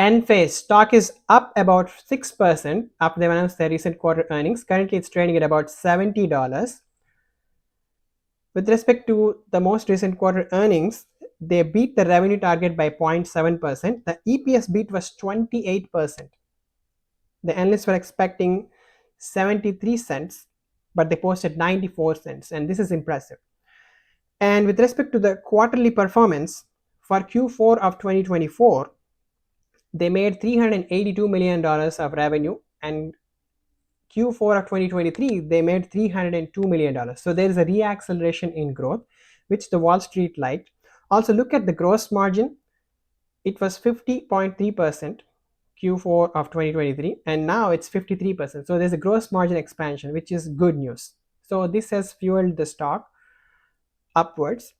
Enphase stock is up about 6% after they announced their recent quarter earnings. Currently, it's trading at about $70. With respect to the most recent quarter earnings, they beat the revenue target by 0.7%. The EPS beat was 28%. The analysts were expecting 73 cents, but they posted 94 cents, and this is impressive. And with respect to the quarterly performance, for Q4 of 2024, they made $382 million of revenue, and Q4 of 2023, they made $302 million. So there is a reacceleration in growth, which the Wall Street liked. Also, look at the gross margin. It was 50.3% Q4 of 2023, and now it's 53%. So there's a gross margin expansion, which is good news. So this has fueled the stock upwards.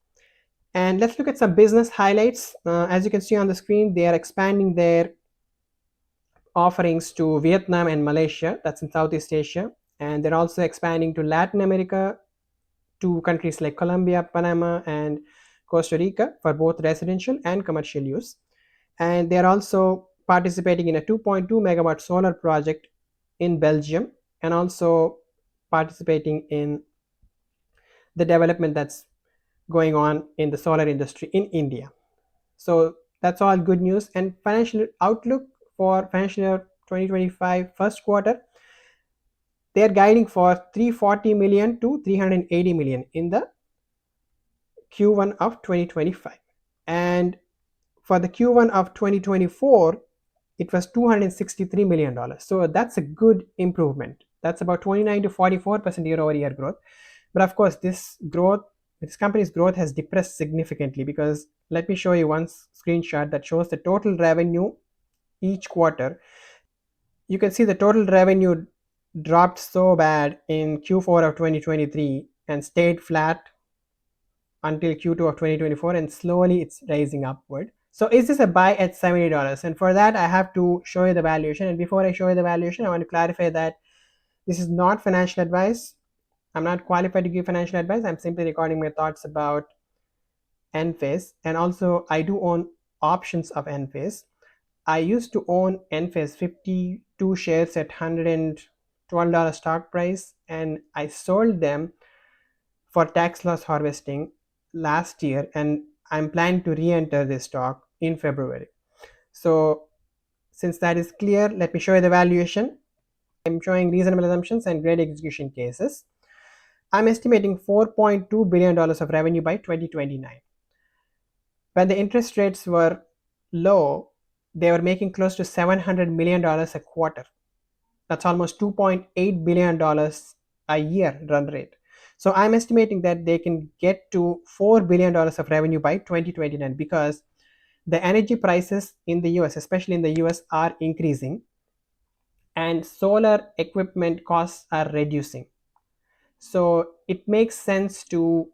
And let's look at some business highlights. As you can see on the screen, they are expanding their offerings to Vietnam and Malaysia, that's in Southeast Asia, and they're also expanding to Latin America, to countries like Colombia, Panama, and Costa Rica for both residential and commercial use. And they're also participating in a 2.2 megawatt solar project in Belgium, and also participating in the development that's going on in the solar industry in India. So that's all good news. And financial outlook for financial year 2025 first quarter, they are guiding for 340 million to 380 million in the Q1 of 2025. And for the Q1 of 2024, it was $263 million. So that's a good improvement. That's about 29 to 44% year over year growth. But of course, this company's growth has depressed significantly, because let me show you one screenshot that shows the total revenue each quarter. You can see the total revenue dropped so bad in Q4 of 2023 and stayed flat until Q2 of 2024, and slowly it's rising upward. So is this a buy at $70? And for that, I have to show you the valuation. And before I show you the valuation, I want to clarify that this is not financial advice. I'm not qualified to give financial advice. I'm simply recording my thoughts about Enphase. And also, I do own options of Enphase. I used to own Enphase 52 shares at $112 stock price, and I sold them for tax loss harvesting last year, and I'm planning to re-enter this stock in February. So since that is clear, let me show you the valuation. I'm showing reasonable assumptions and great execution cases. I'm estimating $4.2 billion of revenue by 2029. When the interest rates were low, they were making close to $700 million a quarter. That's almost $2.8 billion a year run rate. So I'm estimating that they can get to $4 billion of revenue by 2029, because the energy prices in the US, especially in the US, are increasing, and solar equipment costs are reducing. So it makes sense to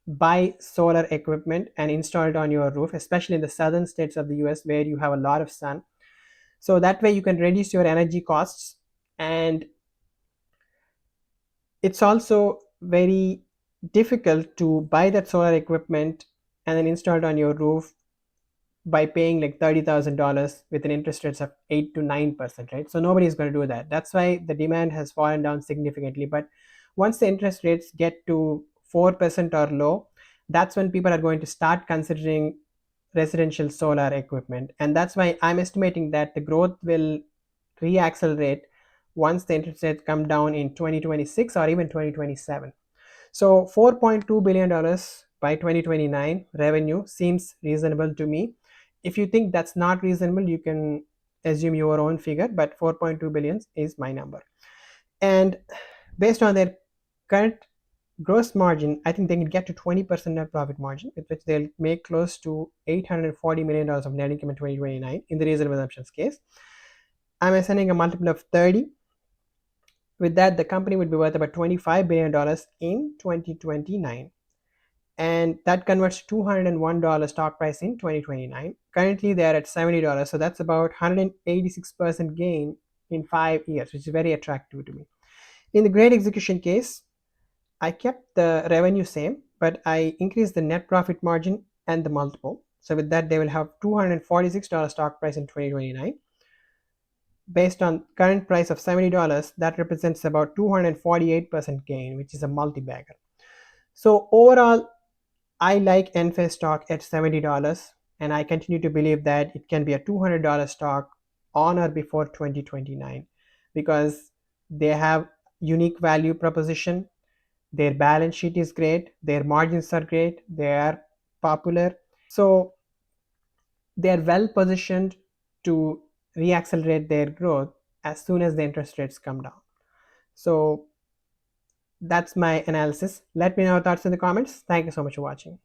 buy solar equipment and install it on your roof, especially in the southern states of the US where you have a lot of sun. So that way you can reduce your energy costs, and it's also very difficult to buy that solar equipment and then install it on your roof by paying like $30,000 with an interest rates of 8 to 9%, right? So nobody's going to do that. That's why the demand has fallen down significantly. But once the interest rates get to 4% or low, that's when people are going to start considering residential solar equipment. And that's why I'm estimating that the growth will reaccelerate once the interest rates come down in 2026 or even 2027. So $4.2 billion by 2029 revenue seems reasonable to me. If you think that's not reasonable, you can assume your own figure, but 4.2 billion is my number. And based on their current gross margin, I think they can get to 20% net profit margin, with which they'll make close to $840 million of net income in 2029 in the reasonable assumptions case. I'm assigning a multiple of 30. With that, the company would be worth about $25 billion in 2029. And that converts to $201 stock price in 2029. Currently, they are at $70, so that's about 186% gain in 5 years, which is very attractive to me. In the great execution case, I kept the revenue same, but I increased the net profit margin and the multiple. So with that, they will have $246 stock price in 2029. Based on current price of $70, that represents about 248% gain, which is a multi-bagger. So overall, I like Enphase stock at $70, and I continue to believe that it can be a $200 stock on or before 2029 because they have unique value proposition. Their balance sheet is great, their margins are great, they are popular. So they are well positioned to reaccelerate their growth as soon as the interest rates come down. So that's my analysis. Let me know your thoughts in the comments. Thank you so much for watching.